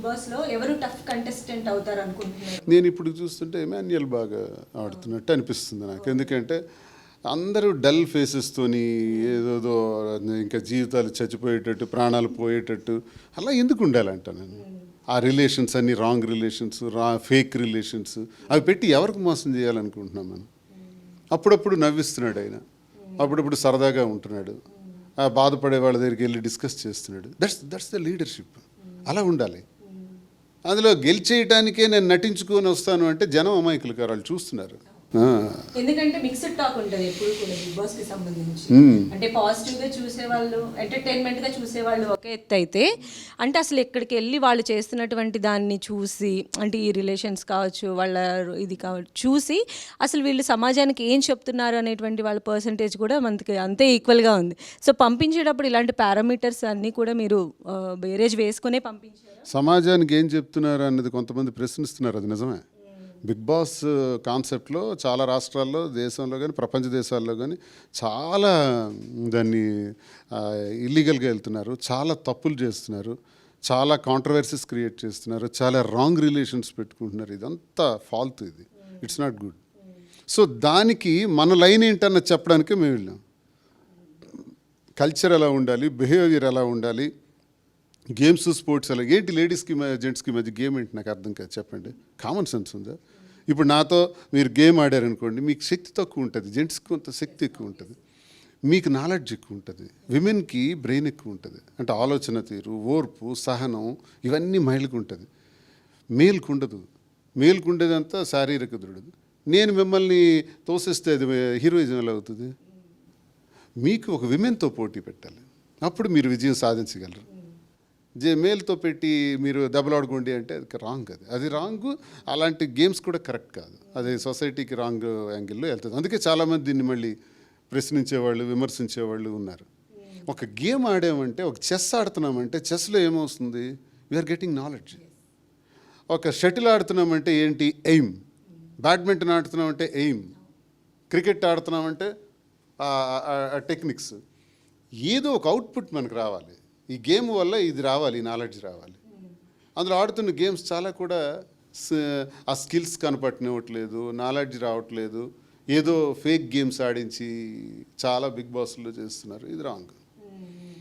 బాస్లో ఎవరు tough contestant అవుతారు అనుకుంటున్నారు? నేను ఇప్పుడు చూస్తుంటే ఎమాన్యుయల్ బాగా ఆడుతున్నట్టు అనిపిస్తుంది నాకు. ఎందుకంటే అందరూ డల్ ఫేసెస్తోని ఏదోదో ఇంకా జీవితాలు చచ్చిపోయేటట్టు, ప్రాణాలు పోయేటట్టు అలా ఎందుకు ఉండాలంట నేను. ఆ రిలేషన్స్ అన్ని రాంగ్ రిలేషన్స్, ఫేక్ రిలేషన్స్ అవి పెట్టి ఎవరికి మోసం చేయాలనుకుంటున్నాం మనం. అప్పుడప్పుడు నవ్విస్తున్నాడు ఆయన, అప్పుడప్పుడు సరదాగా ఉంటున్నాడు, ఆ బాధపడే వాళ్ళ దగ్గరికి వెళ్ళి డిస్కస్ చేస్తున్నాడు. That's the leadership. అలా ఉండాలి. అందులో గెలిచేయటానికే నేను నటించుకొని వస్తాను అంటే జనం అమాయకులు కారు, వాళ్ళు చూస్తున్నారు. ఎందుకంటే మిక్స్డ్ టాక్ ఉంటుంది ఎప్పుడు కూడా బిగ్ బాస్ కి సంబంధించి. అంటే పాజిటివ్ గా చూసేవాళ్ళు, ఎంటర్టైన్మెంట్ గా చూసేవాళ్ళు ఒక ఎత్తు అయితే, అంటే అసలు ఎక్కడికి వెళ్ళి వాళ్ళు చేస్తున్నటువంటి దాన్ని చూసి, అంటే ఈ రిలేషన్స్ కావచ్చు, వాళ్ళ ఇది కావచ్చు చూసి అసలు వీళ్ళు సమాజానికి ఏం చెప్తున్నారు అనేటువంటి వాళ్ళ పర్సంటేజ్ కూడా మనకి అంతే ఈక్వల్గా ఉంది. సో పంపించేటప్పుడు ఇలాంటి పారామీటర్స్ అన్నీ కూడా మీరు బేరేజ్ వేసుకునే పంపించారు. సమాజానికి ఏం చెప్తున్నారు అన్నది కొంతమంది ప్రశ్నిస్తున్నారు, అది నిజమే. బిగ్ బాస్ కాన్సెప్ట్లో చాలా రాష్ట్రాల్లో, దేశంలో కానీ ప్రపంచ దేశాల్లో కానీ చాలా దాన్ని ఇల్లీగల్గా వెళ్తున్నారు, చాలా తప్పులు చేస్తున్నారు, చాలా కాంట్రవర్సీస్ క్రియేట్ చేస్తున్నారు, చాలా రాంగ్ రిలేషన్స్ పెట్టుకుంటున్నారు. ఇదంతా ఫాల్తు, ఇది ఇట్స్ నాట్ గుడ్. సో దానికి మన లైన్ ఏంటన్నది చెప్పడానికే మేము వెళ్ళాం. కల్చర్ ఎలా ఉండాలి, బిహేవియర్ ఎలా ఉండాలి, గేమ్స్ స్పోర్ట్స్ ఎలా, ఏంటి లేడీస్కి జెంట్స్కి మధ్య గేమ్ ఏంటి నాకు అర్థం కాదు, చెప్పండి. కామన్ సెన్స్ ఉందా? ఇప్పుడు నాతో మీరు గేమ్ ఆడారనుకోండి, మీకు శక్తి తక్కువ ఉంటుంది, జెంట్స్కి కొంత శక్తి ఎక్కువ ఉంటుంది, మీకు నాలెడ్జ్ ఎక్కువ ఉంటుంది, విమెన్కి బ్రెయిన్ ఎక్కువ ఉంటుంది. అంటే ఆలోచన తీరు, ఓర్పు, సహనం ఇవన్నీ మహిళకు ఉంటుంది, మేల్కు ఉండదు. మేల్కు ఉండేదంతా శారీరక దృఢత. నేను మిమ్మల్ని తోసేస్తే అది హీరోయిజం ఎలా అవుతుంది? మీకు ఒక విమెన్తో పోటీ పెట్టాలి, అప్పుడు మీరు విజయం సాధించగలరు. మేల్తో పెట్టి మీరు దెబ్బలాడుకోండి అంటే అది రాంగ్, అది రాంగ్. అలాంటి గేమ్స్ కూడా కరెక్ట్ కాదు, అది సొసైటీకి రాంగ్ యాంగిల్లో వెళ్తుంది. అందుకే చాలామంది దీన్ని మళ్ళీ ప్రశ్నించేవాళ్ళు, విమర్శించేవాళ్ళు ఉన్నారు. ఒక గేమ్ ఆడామంటే, ఒక చెస్ ఆడుతున్నామంటే చెస్లో ఏమవుతుంది? We're getting knowledge. ఒక షటిల్ ఆడుతున్నామంటే ఏంటి? ఎయిమ్. బ్యాడ్మింటన్ ఆడుతున్నామంటే ఎయిమ్. క్రికెట్ ఆడుతున్నామంటే టెక్నిక్స్. ఏదో ఒక అవుట్పుట్ మనకు రావాలి. ఈ గేమ్ వల్ల ఇది రావాలి, ఈ నాలెడ్జ్ రావాలి. అందులో ఆడుతున్న గేమ్స్ చాలా కూడా ఆ స్కిల్స్ కనపట్టినట్లేదు, నాలెడ్జ్ రావట్లేదు, ఏదో ఫేక్ గేమ్స్ ఆడించి చాలా బిగ్ బాస్లో చేస్తున్నారు. ఇది రాంగ్.